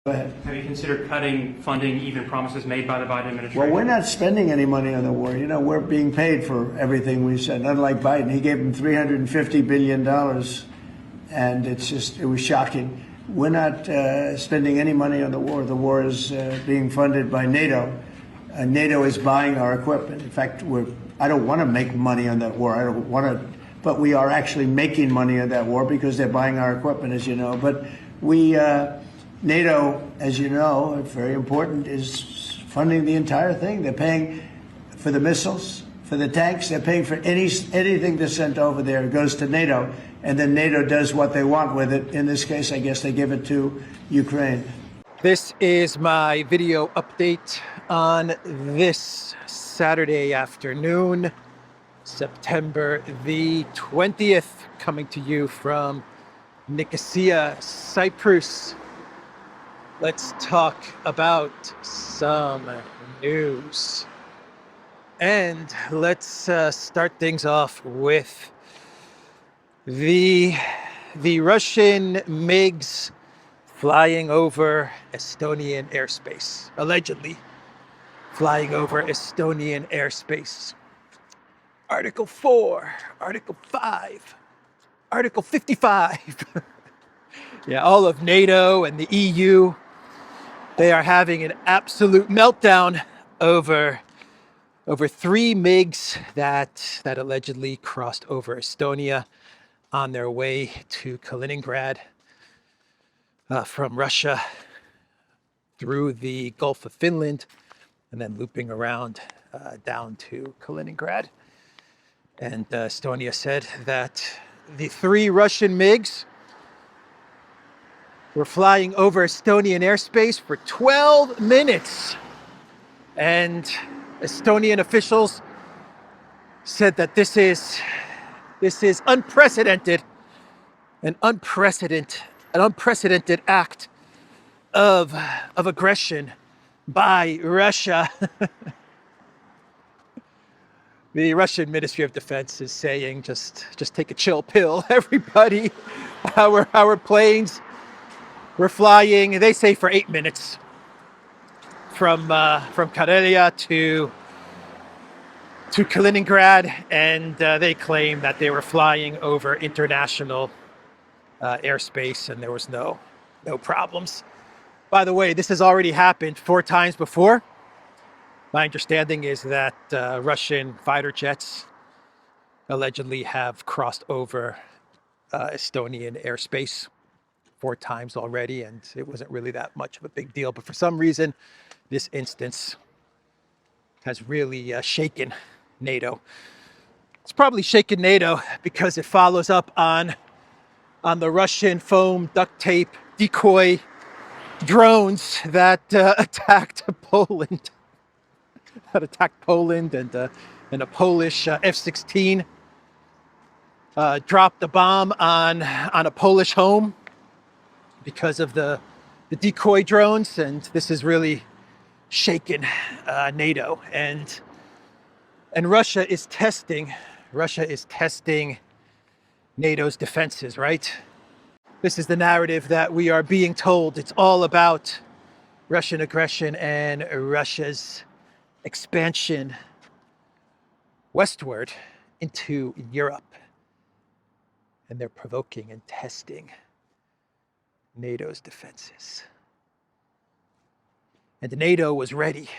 Go ahead. Have you considered cutting funding, even promises made by the Biden administration? Well, we're not spending any money on the war. You know, we're being paid for everything we said. Unlike Biden, he gave them $350 billion, and it was shocking. We're not spending any money on the war. The war is being funded by NATO. NATO is buying our equipment. In fact, I don't want to make money on that war. I don't want to, but we are actually making money on that war because they're buying our equipment, as you know. But NATO, as you know, very important, is funding the entire thing. They're paying for the missiles, for the tanks. They're paying for anything that's sent over there. It goes to NATO, and then NATO does what they want with it. In this case, I guess they give it to Ukraine. This is my video update on this Saturday afternoon, September the 20th, coming to you from Nicosia, Cyprus. Let's talk about some news. And let's start things off with the Russian MiGs flying over Estonian airspace, allegedly flying over Estonian airspace. Article 4, Article 5, Article 55. Yeah, all of NATO and the EU, they are having an absolute meltdown over 3 MiGs that allegedly crossed over Estonia on their way to Kaliningrad from Russia through the Gulf of Finland and then looping around down to Kaliningrad. And Estonia said that the 3 Russian MiGs were flying over Estonian airspace for 12 minutes. And Estonian officials said that this is unprecedented, an unprecedented act of aggression by Russia. The Russian Ministry of Defense is saying, just take a chill pill, everybody. Our planes were flying, they say, for 8 minutes from Karelia to Kaliningrad, and they claim that they were flying over international airspace and there was no problems. By the way, this has already happened 4 times before. My understanding is that Russian fighter jets allegedly have crossed over Estonian airspace 4 times already, and it wasn't really that much of a big deal. But for some reason, this instance has really shaken NATO. It's probably shaken NATO because it follows up on the Russian foam duct tape decoy drones that attacked Poland. That attacked Poland, and a Polish F-16 dropped a bomb on a Polish home because of the decoy drones, and this has really shaken NATO. And Russia is testing NATO's defenses, right? This is the narrative that we are being told. It's all about Russian aggression and Russia's expansion westward into Europe. And they're provoking and testing NATO's defenses. And NATO was ready.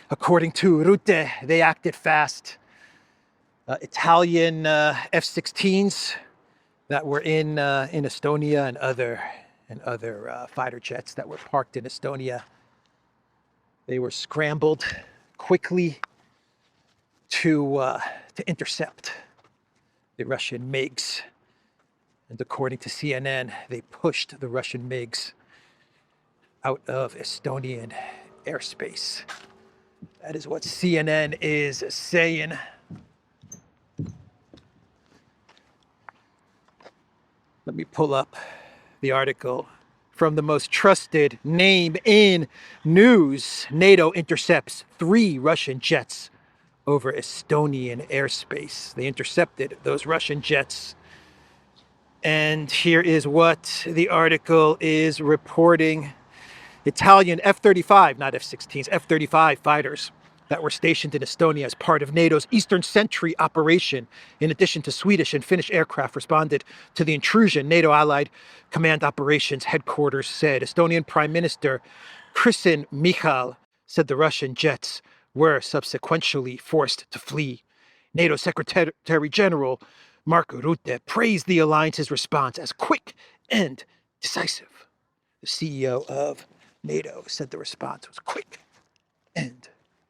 According to Rutte, they acted fast. Italian F-16s that were in Estonia and other fighter jets that were parked in Estonia, they were scrambled quickly to intercept the Russian MiGs. And according to CNN, they pushed the Russian MiGs out of Estonian airspace. That is what CNN is saying. Let me pull up the article from the most trusted name in news. NATO intercepts 3 Russian jets over Estonian airspace. They intercepted those Russian jets And here is what the article is reporting. Italian F-35, not F-16s, F-35 fighters that were stationed in Estonia as part of NATO's Eastern Sentry operation, in addition to Swedish and Finnish aircraft, responded to the intrusion, NATO Allied Command Operations Headquarters said. Estonian Prime Minister Russian MiGs said the Russian jets were subsequently forced to flee. NATO Secretary General Mark Rutte praised the alliance's response as quick and decisive. The CEO of NATO said the response was quick and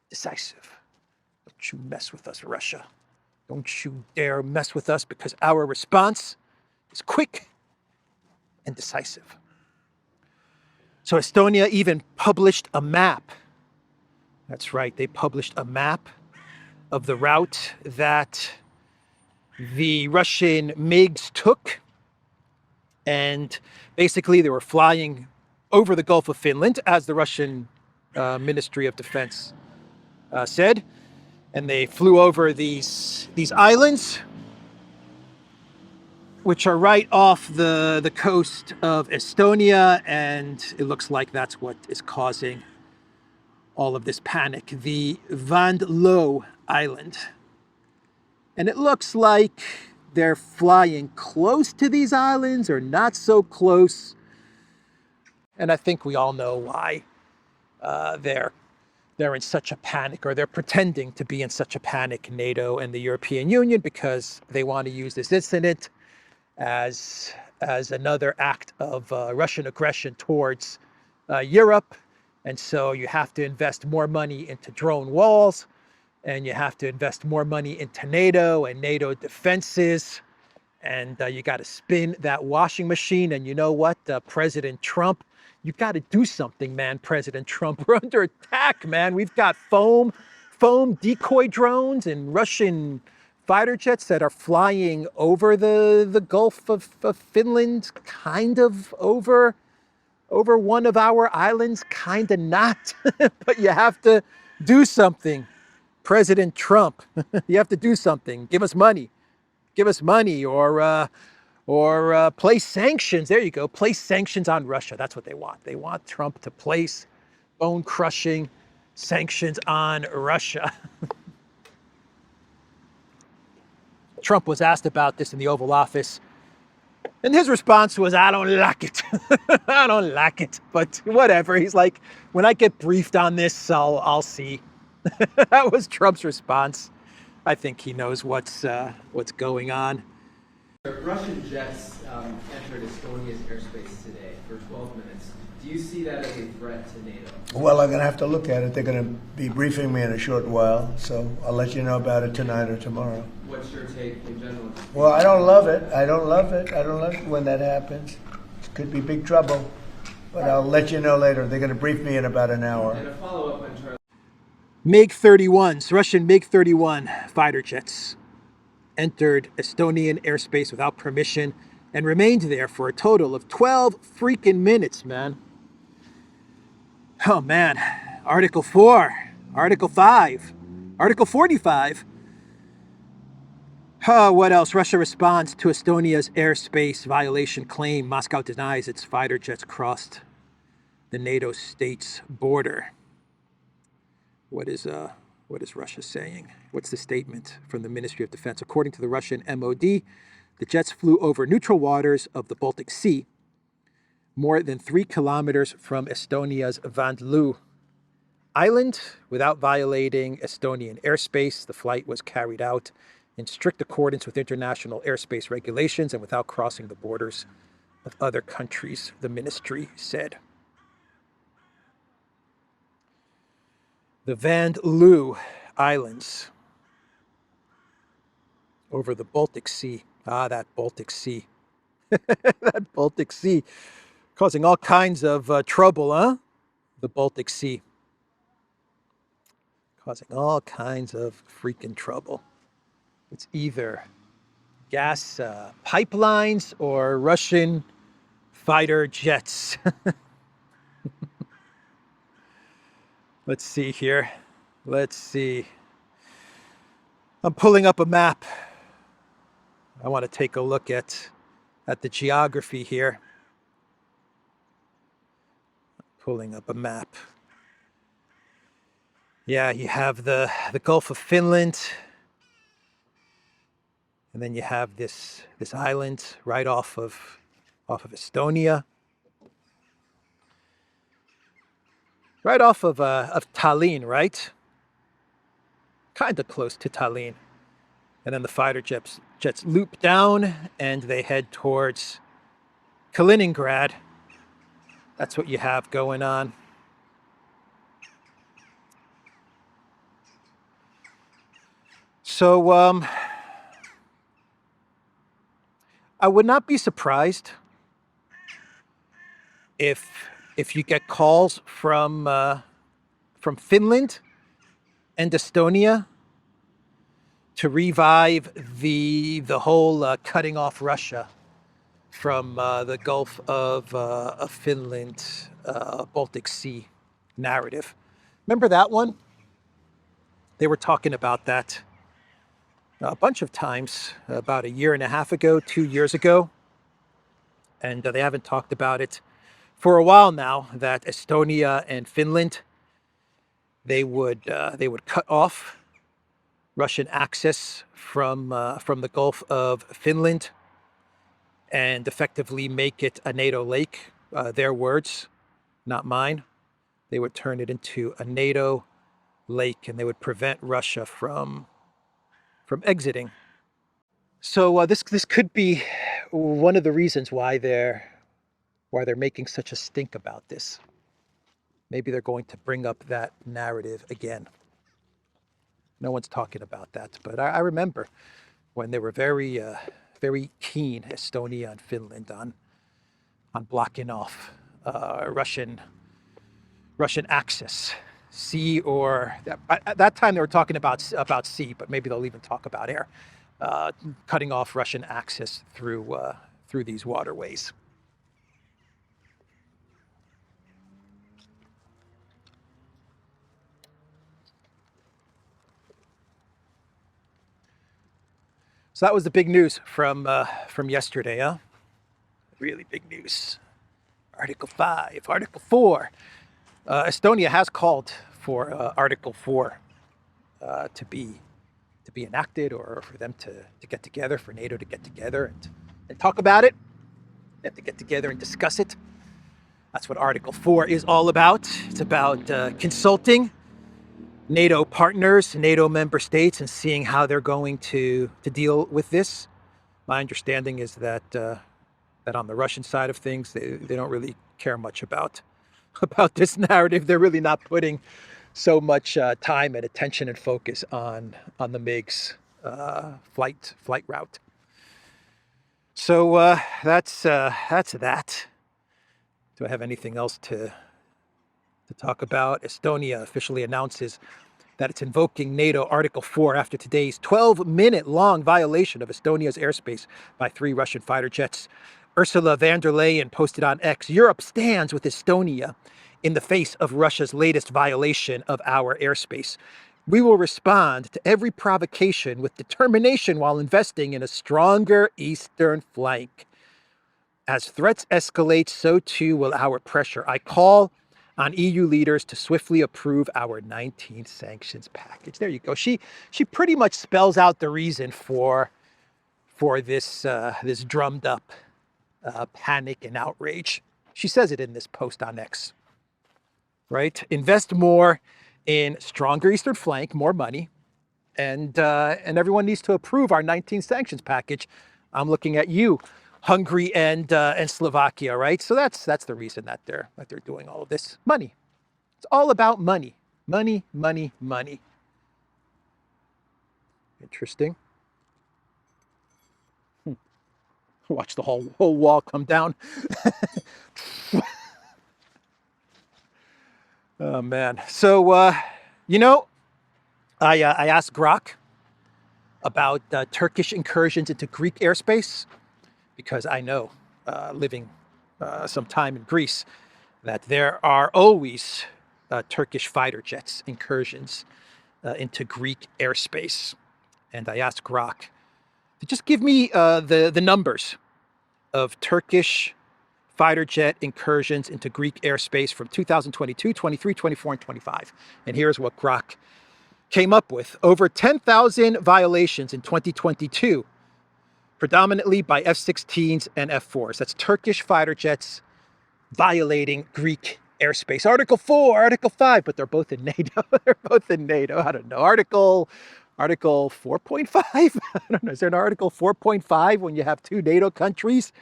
decisive. Don't you mess with us, Russia. Don't you dare mess with us, because our response is quick and decisive. So Estonia even published a map. That's right, they published a map of the route that the Russian MiGs took. And basically, they were flying over the Gulf of Finland, as the Russian Ministry of Defense said. And they flew over these islands, which are right off the coast of Estonia. And it looks like that's what is causing all of this panic. The Vandlo Island. And it looks like they're flying close to these islands or not so close. And I think we all know why they're in such a panic, or they're pretending to be in such a panic, NATO and the European Union, because they want to use this incident as another act of Russian aggression towards Europe. And so you have to invest more money into drone walls, and you have to invest more money into NATO and NATO defenses. And you got to spin that washing machine. And you know what, President Trump, you got to do something, man, President Trump. We're under attack, man. We've got foam decoy drones and Russian fighter jets that are flying over the Gulf of Finland, kind of over one of our islands, kind of not. But you have to do something, President Trump. You have to do something. Give us money. Give us money, or place sanctions. There you go. Place sanctions on Russia. That's what they want. They want Trump to place bone-crushing sanctions on Russia. Trump was asked about this in the Oval Office, and his response was, "I don't like it." I don't like it, but whatever. He's like, when I get briefed on this, I'll see. That was Trump's response. I think he knows what's going on. Russian jets entered Estonia's airspace today for 12 minutes. Do you see that as a threat to NATO? Well, I'm going to have to look at it. They're going to be briefing me in a short while, so I'll let you know about it tonight or tomorrow. What's your take in general? Well, I don't love it. I don't love it when that happens. It could be big trouble, but I'll let you know later. They're going to brief me in about an hour. And a follow-up on Charlie. MiG-31s, Russian MiG-31 fighter jets entered Estonian airspace without permission and remained there for a total of 12 freaking minutes, man. Oh, man. Article 4, Article 5, Article 45. What else? Russia responds to Estonia's airspace violation claim. Moscow denies its fighter jets crossed the NATO state's border. What is Russia saying? What's the statement from the Ministry of Defense? According to the Russian MOD, the jets flew over neutral waters of the Baltic Sea, more than 3 kilometers from Estonia's Vandlu Island, without violating Estonian airspace. The flight was carried out in strict accordance with international airspace regulations and without crossing the borders of other countries, the ministry said. The Vandlu Islands over the Baltic Sea. Ah, that Baltic Sea. That Baltic Sea. Causing all kinds of trouble, huh? The Baltic Sea. Causing all kinds of freaking trouble. It's either gas pipelines or Russian fighter jets. Let's see here. Let's see. I'm pulling up a map. I want to take a look at at the geography here. Pulling up a map. Yeah, you have the Gulf of Finland, and then you have this island right off of Estonia, right off of Tallinn, right? Kind of close to Tallinn, and then the fighter jets loop down and they head towards Kaliningrad. That's what you have going on. So I would not be surprised if you get calls from Finland and Estonia to revive the whole cutting off Russia from the Gulf of Finland, Baltic Sea narrative. Remember that one? They were talking about that a bunch of times about a year and a half ago, 2 years ago. And they haven't talked about it for a while now, that Estonia and Finland, they would cut off Russian access from the Gulf of Finland and effectively make it a NATO lake. Their words, not mine. They would turn it into a NATO lake, and they would prevent Russia from exiting. So this could be one of the reasons why they're making such a stink about this. Maybe they're going to bring up that narrative again. No one's talking about that, but I remember when they were very keen, Estonia and Finland, on blocking off Russian access, sea, or at that time they were talking about sea, but maybe they'll even talk about air, cutting off Russian access through these waterways. So that was the big news from yesterday, huh? Really big news. Article 5, Article 4. Estonia has called for Article 4 to be enacted, or for them to get together, for NATO to get together and talk about it. They have to get together and discuss it. That's what Article 4 is all about. It's about consulting NATO partners, NATO member states, and seeing how they're going to deal with this. My understanding is that on the Russian side of things, they don't really care much about this narrative. They're really not putting so much time and attention and focus on the MiGs flight route. So that's that. Do I have anything else to talk about? Estonia officially announces that it's invoking NATO Article 4 after today's 12-minute-long violation of Estonia's airspace by 3 Russian fighter jets. Ursula von der Leyen posted on X, "Europe stands with Estonia in the face of Russia's latest violation of our airspace. We will respond to every provocation with determination while investing in a stronger eastern flank. As threats escalate, so too will our pressure. I call on EU leaders to swiftly approve our 19th sanctions package." There you go. She pretty much spells out the reason for this drummed up panic and outrage. She says it in this post on X, right? Invest more in stronger eastern flank, more money, and everyone needs to approve our 19th sanctions package. I'm looking at you, Hungary and Slovakia, right? So that's the reason that they're doing all of this. Money. It's all about money. Money, money, money. Interesting. Watch the whole wall come down. Oh man. So I asked Grok about Turkish incursions into Greek airspace, because I know, living some time in Greece, that there are always Turkish fighter jets incursions into Greek airspace. And I asked Grok to just give me the numbers of Turkish fighter jet incursions into Greek airspace from 2022, 23, 24, and 25. And here's what Grok came up with. Over 10,000 violations in 2022, predominantly by F-16s and F-4s. That's Turkish fighter jets violating Greek airspace. Article 4, Article 5, but they're both in NATO. They're both in NATO. I don't know. Article 4.5? I don't know. Is there an Article 4.5 when you have two NATO countries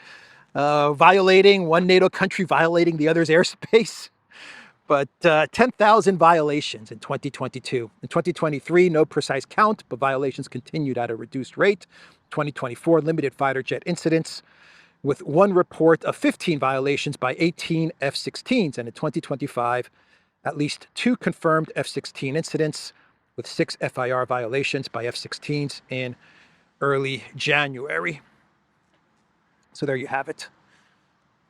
violating, one NATO country violating the other's airspace? But 10,000 violations in 2022. In 2023, no precise count, but violations continued at a reduced rate. 2024, limited fighter jet incidents, with one report of 15 violations by 18 F-16s. And in 2025, at least 2 confirmed F-16 incidents, with 6 FIR violations by F-16s in early January. So there you have it.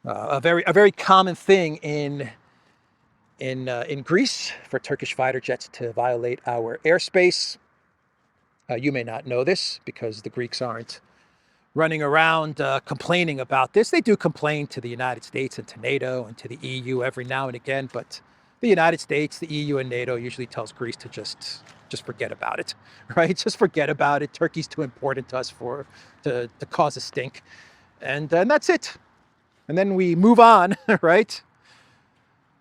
A very common thing in Greece for Turkish fighter jets to violate our airspace. You may not know this because the Greeks aren't running around complaining about this. They do complain to the United States and to NATO and to the EU every now and again, but the United States, the EU, and NATO usually tells Greece to just forget about it, right? Just forget about it. Turkey's too important to us to cause a stink, and that's it. And then we move on, right?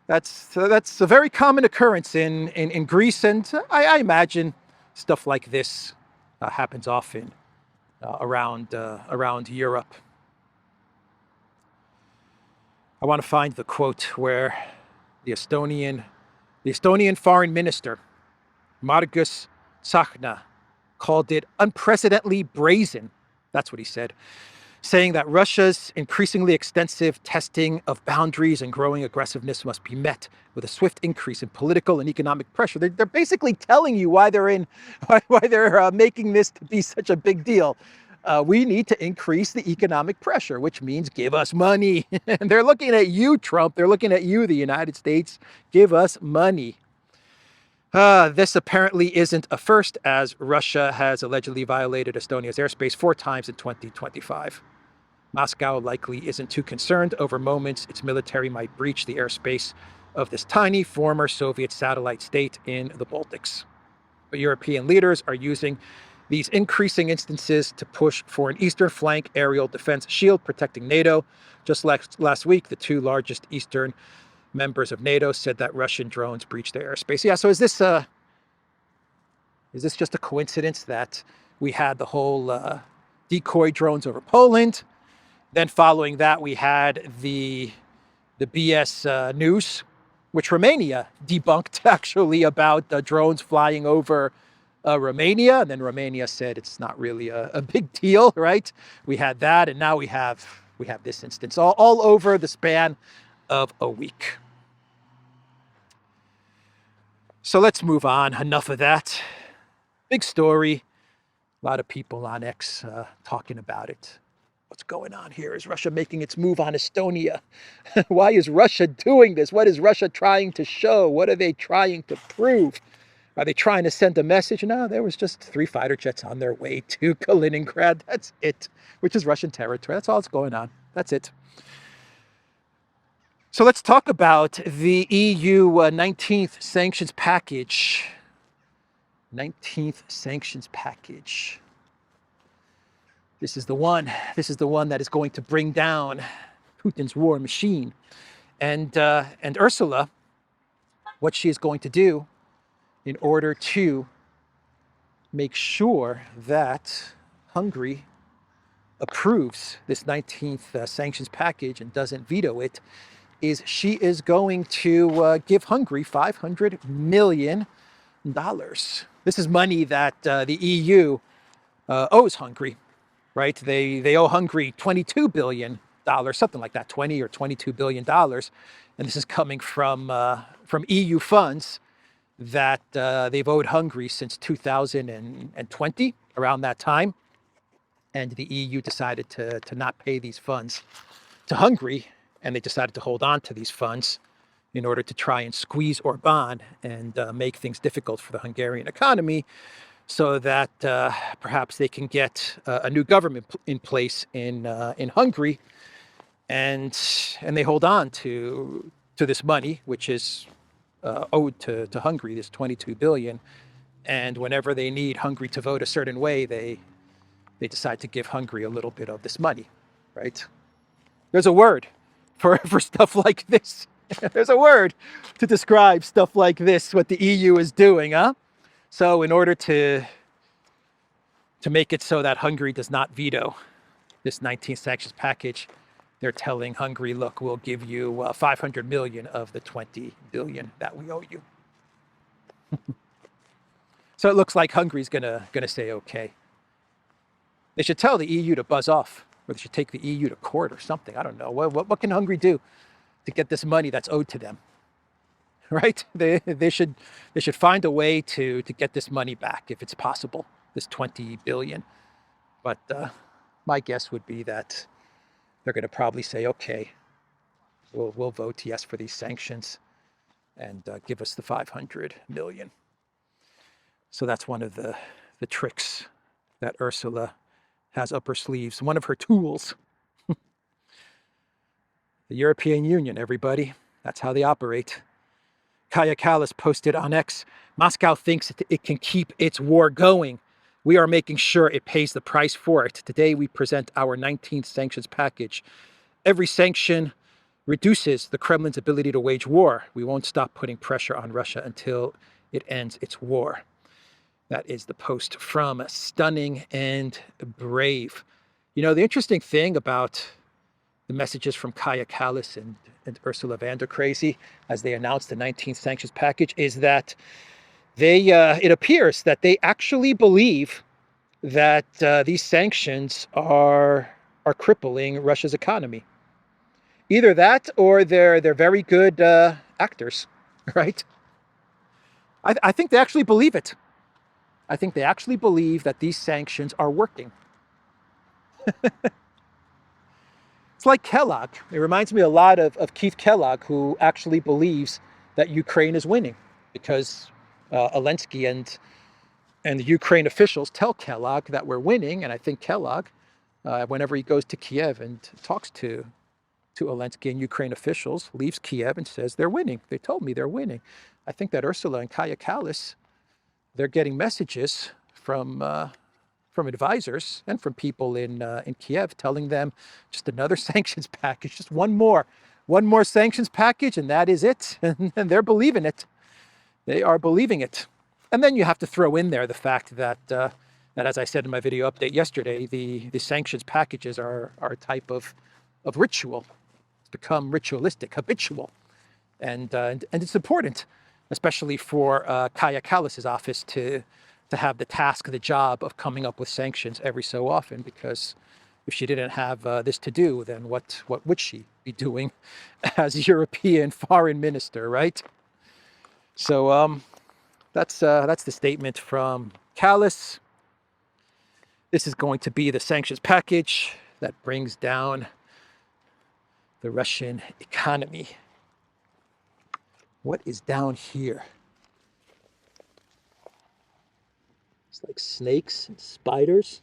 That's a very common occurrence in Greece, and I imagine stuff like this happens often around Europe. I want to find the quote where the Estonian foreign minister, Margus Tsahkna, called it unprecedentedly brazen. That's what he said, saying that Russia's increasingly extensive testing of boundaries and growing aggressiveness must be met with a swift increase in political and economic pressure. They're basically telling you why they're making this to be such a big deal. We need to increase the economic pressure, which means give us money. And they're looking at you, Trump. They're looking at you, the United States. Give us money. This apparently isn't a first, as Russia has allegedly violated Estonia's airspace 4 times in 2025. Moscow likely isn't too concerned over moments its military might breach the airspace of this tiny former Soviet satellite state in the Baltics. But European leaders are using these increasing instances to push for an eastern flank aerial defense shield protecting NATO. Just last week, the 2 largest eastern members of NATO said that Russian drones breached their airspace. Yeah, so is this just a coincidence that we had the whole decoy drones over Poland? Then following that, we had the BS news, which Romania debunked actually about drones flying over Romania. And then Romania said it's not really a big deal, right? We had that, and now we have this instance all over the span of a week. So let's move on. Enough of that. Big story. A lot of people on X talking about it. What's going on here? Is Russia making its move on Estonia? Why is Russia doing this? What is Russia trying to show? What are they trying to prove? Are they trying to send a message? No, there was just 3 fighter jets on their way to Kaliningrad. That's it, which is Russian territory. That's all that's going on. That's it. So let's talk about the EU 19th sanctions package. 19th sanctions package. This is the one. This is the one that is going to bring down Putin's war machine. And Ursula, what she is going to do in order to make sure that Hungary approves this 19th sanctions package and doesn't veto it, is she is going to give Hungary $500 million. This is money that the EU owes Hungary, right? They owe Hungary $22 billion, something like that, $20 or $22 billion. And this is coming from EU funds that they've owed Hungary since 2020, around that time. And the EU decided to not pay these funds to Hungary, and they decided to hold on to these funds in order to try and squeeze Orban and make things difficult for the Hungarian economy so that perhaps they can get a new government in place in Hungary, and they hold on to this money, which is owed to Hungary, this 22 billion. And whenever they need Hungary to vote a certain way, they decide to give Hungary a little bit of this money, right? There's a word for stuff like this. There's a word to describe stuff like this, what the EU is doing, huh? So in order to make it so that Hungary does not veto this 19th sanctions package, they're telling Hungary, look, we'll give you 500 million of the 20 billion that we owe you. So it looks like Hungary's gonna say okay. They should tell the EU to buzz off, or they should take the EU to court or something. I don't know. What can Hungary do to get this money that's owed to them? Right? They should find a way to get this money back if it's possible, this 20 billion. But my guess would be that they're going to probably say, okay, we'll vote yes for these sanctions and give us the 500 million. So that's one of the tricks that Ursula has up her sleeves. One of her tools. The European Union, everybody. That's how they operate. Kaja Kallas posted on X, Moscow thinks it can keep its war going. We are making sure it pays the price for it. Today we present our 19th sanctions package. Every sanction reduces the Kremlin's ability to wage war. We won't stop putting pressure on Russia until it ends its war. That is the post from Stunning and Brave. You know, the interesting thing about the messages from Kaja Kallas and Ursula von der Crazy as they announced the 19th sanctions package is that it appears that they actually believe that these sanctions are crippling Russia's economy. Either that or they're very good actors, right? I think they actually believe it. I think they actually believe that these sanctions are working. It's like Kellogg. It reminds me a lot of Keith Kellogg, who actually believes that Ukraine is winning because Zelensky and the Ukraine officials tell Kellogg that we're winning. And I think Kellogg, whenever he goes to Kiev and talks to Zelensky and Ukraine officials, leaves Kiev and says they're winning. They told me they're winning. I think that Ursula and Kaja Kallas, they're getting messages from advisors and from people in Kiev telling them just another sanctions package, just one more sanctions package, and that is it. And they're believing it. They are believing it. And then you have to throw in there the fact that, as I said in my video update yesterday, the sanctions packages are a type of ritual. It's become ritualistic, habitual, and it's important, especially for Kaja Kallas's office to have the task, the job of coming up with sanctions every so often, because if she didn't have this to do, then what would she be doing as European foreign minister, right? So that's the statement from Kallas. This is going to be the sanctions package that brings down the Russian economy. What is down here? It's like snakes and spiders.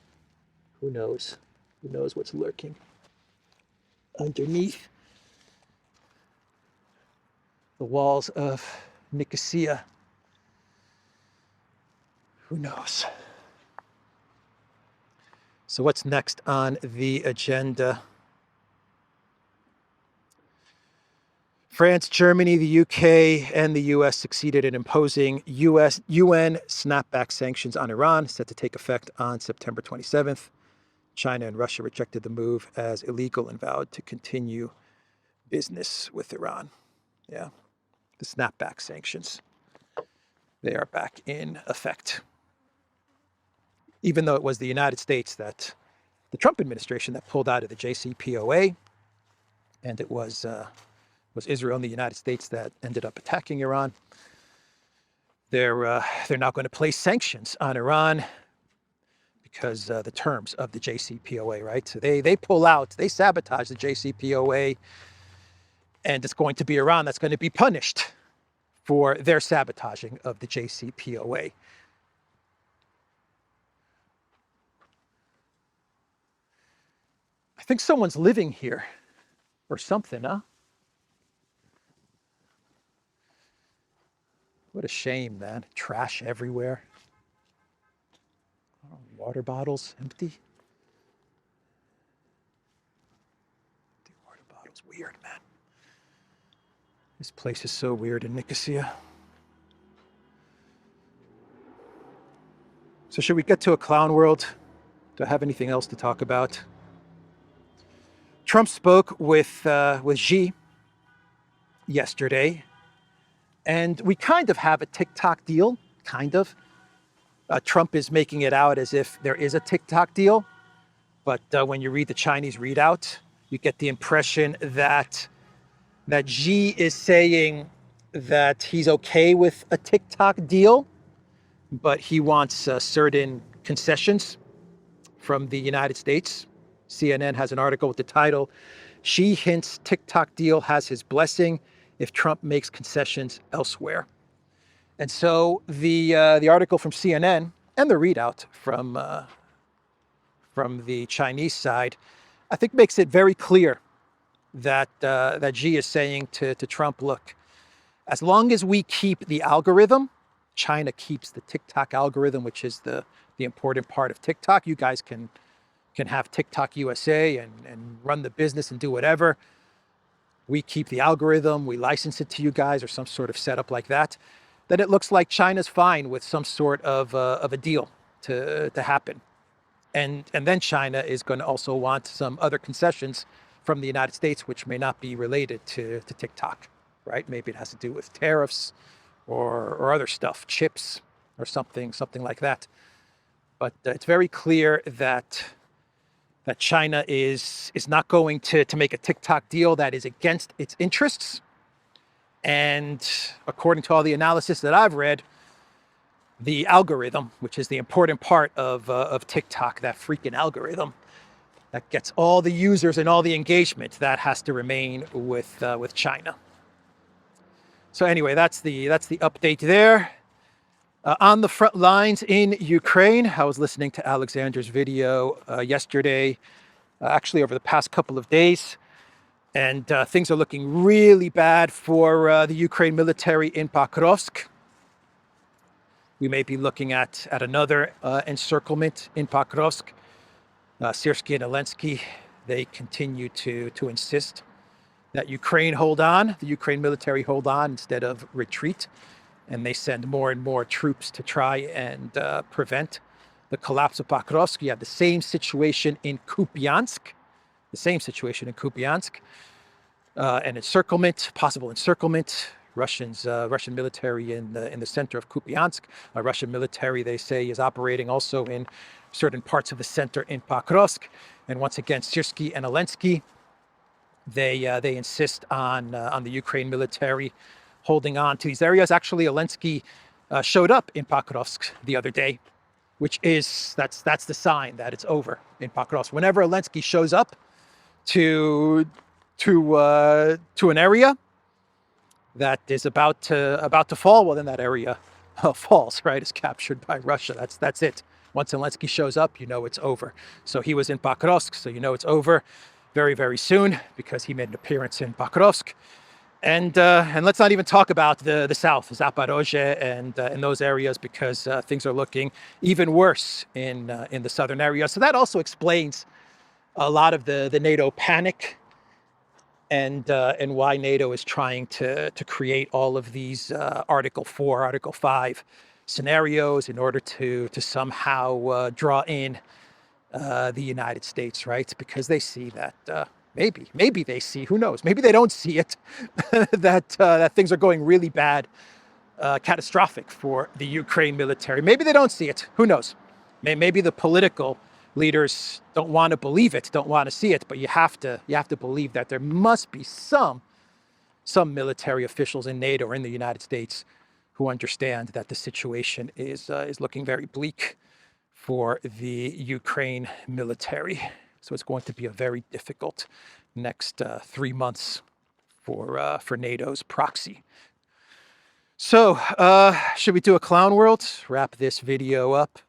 Who knows? Who knows what's lurking underneath the walls of Nicosia? Who knows? So what's next on the agenda? France, Germany, the UK, and the US succeeded in imposing UN snapback sanctions on Iran, set to take effect on September 27th. China and Russia rejected the move as illegal and vowed to continue business with Iran. Yeah, the snapback sanctions, they are back in effect. Even though it was the United States the Trump administration that pulled out of the JCPOA, and it was Israel and the United States that ended up attacking Iran. They're now going to place sanctions on Iran because the terms of the JCPOA, right? So they pull out, they sabotage the JCPOA, and it's going to be Iran that's going to be punished for their sabotaging of the JCPOA. I think someone's living here or something, huh? What a shame, man. Trash everywhere. Oh, water bottles empty. Empty water bottles. Weird, man. This place is so weird in Nicosia. So should we get to a clown world? Do I have anything else to talk about? Trump spoke with Xi yesterday, and we kind of have a TikTok deal, kind of. Trump is making it out as if there is a TikTok deal, but when you read the Chinese readout, you get the impression that Xi is saying that he's okay with a TikTok deal, but he wants certain concessions from the United States. CNN has an article with the title, "Xi hints TikTok deal has his blessing if Trump makes concessions elsewhere." And so the article from CNN and the readout from the Chinese side, I think makes it very clear that Xi is saying to Trump, look, as long as we keep the algorithm, China keeps the TikTok algorithm, which is the important part of TikTok. You guys can have TikTok USA and run the business and do whatever. We keep the algorithm, we license it to you guys, or some sort of setup like that. Then it looks like China's fine with some sort of a deal to happen. And then China is going to also want some other concessions from the United States, which may not be related to TikTok, right? Maybe it has to do with tariffs or other stuff, chips or something like that. But it's very clear that China is not going to make a TikTok deal that is against its interests. And according to all the analysis that I've read, the algorithm, which is the important part of TikTok, that freaking algorithm that gets all the users and all the engagement, that has to remain with China. So anyway, that's the update there. On the front lines in Ukraine, I was listening to Alexander's video yesterday, actually over the past couple of days, and things are looking really bad for the Ukraine military in Pokrovsk. We may be looking at another encirclement in Pokrovsk. Syrskyi and Zelensky, they continue to insist that Ukraine hold on, the Ukraine military hold on instead of retreat. And they send more and more troops to try and prevent the collapse of Pokrovsk. You have the same situation in Kupiansk, an encirclement, possible encirclement. Russian military in the center of Kupiansk. Russian military, they say, is operating also in certain parts of the center in Pokrovsk. And once again, Syrskyi and Zelensky, they insist on the Ukraine military holding on to these areas. Actually, Zelensky showed up in Pokrovsk the other day, which is that's the sign that it's over in Pokrovsk. Whenever Zelensky shows up to an area that is about to fall, well, then that area falls, right? Is captured by Russia. That's it. Once Zelensky shows up, you know it's over. So he was in Pokrovsk, so you know it's over very, very soon because he made an appearance in Pokrovsk. And let's not even talk about the south, Zaporozhye and those areas, because things are looking even worse in the southern area. So that also explains a lot of the NATO panic and why NATO is trying to create all of these Article 4, Article 5 scenarios in order to somehow draw in the United States, right? Because they see that maybe they see, who knows? Maybe they don't see it, that things are going really bad, catastrophic for the Ukraine military. Maybe they don't see it. Who knows? Maybe the political leaders don't want to believe it, don't want to see it, but you have to believe that there must be some military officials in NATO or in the United States who understand that the situation is looking very bleak for the Ukraine military. So it's going to be a very difficult next 3 months for NATO's proxy. So should we do a clown world? Wrap this video up.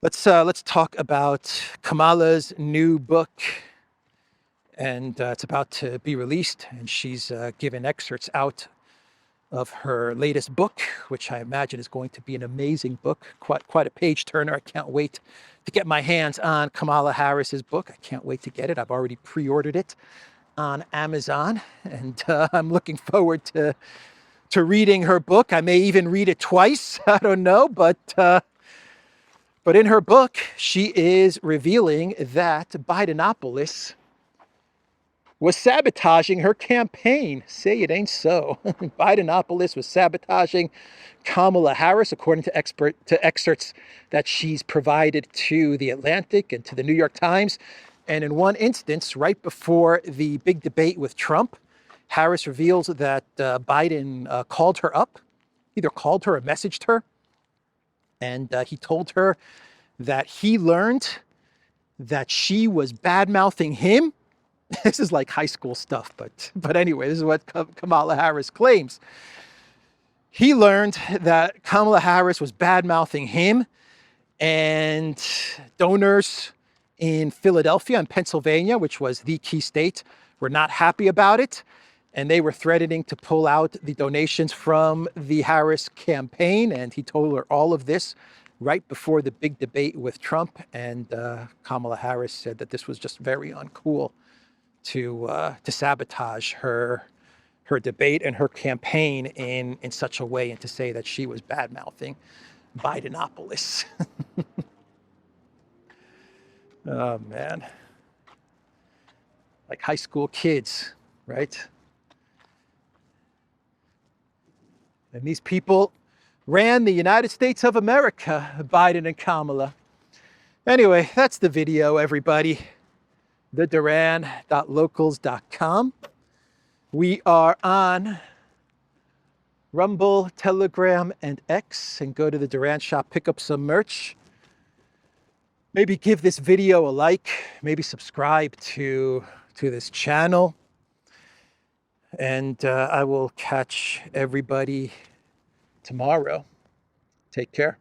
Let's talk about Kamala's new book, and it's about to be released, and she's given excerpts out of her latest book, which I imagine is going to be an amazing book, quite a page turner. I can't wait to get my hands on Kamala Harris's book. I can't wait to get it. I've already pre-ordered it on Amazon, and I'm looking forward to reading her book. I may even read it twice. I don't know, but in her book, she is revealing that Bidenopolis was sabotaging her campaign. Say it ain't so. Bidenopolis was sabotaging Kamala Harris, according to excerpts that she's provided to The Atlantic and to the New York Times. And in one instance, right before the big debate with Trump, Harris reveals that Biden called her up, either called her or messaged her, and he told her that he learned that she was bad-mouthing him. This is like high school stuff, but anyway, this is what Kamala Harris claims. He learned that Kamala Harris was bad-mouthing him, and donors in Philadelphia and Pennsylvania, which was the key state, were not happy about it, and they were threatening to pull out the donations from the Harris campaign. And he told her all of this right before the big debate with Trump. And Kamala Harris said that this was just very uncool to sabotage her debate and her campaign in such a way, and to say that she was bad-mouthing Bidenopolis. Oh, man. Like high school kids, right? And these people ran the United States of America, Biden and Kamala. Anyway, that's the video, everybody. theduran.locals.com. We are on Rumble, Telegram, and X. And go to the Duran shop, pick up some merch. Maybe give this video a like. Maybe subscribe to this channel. And I will catch everybody tomorrow. Take care.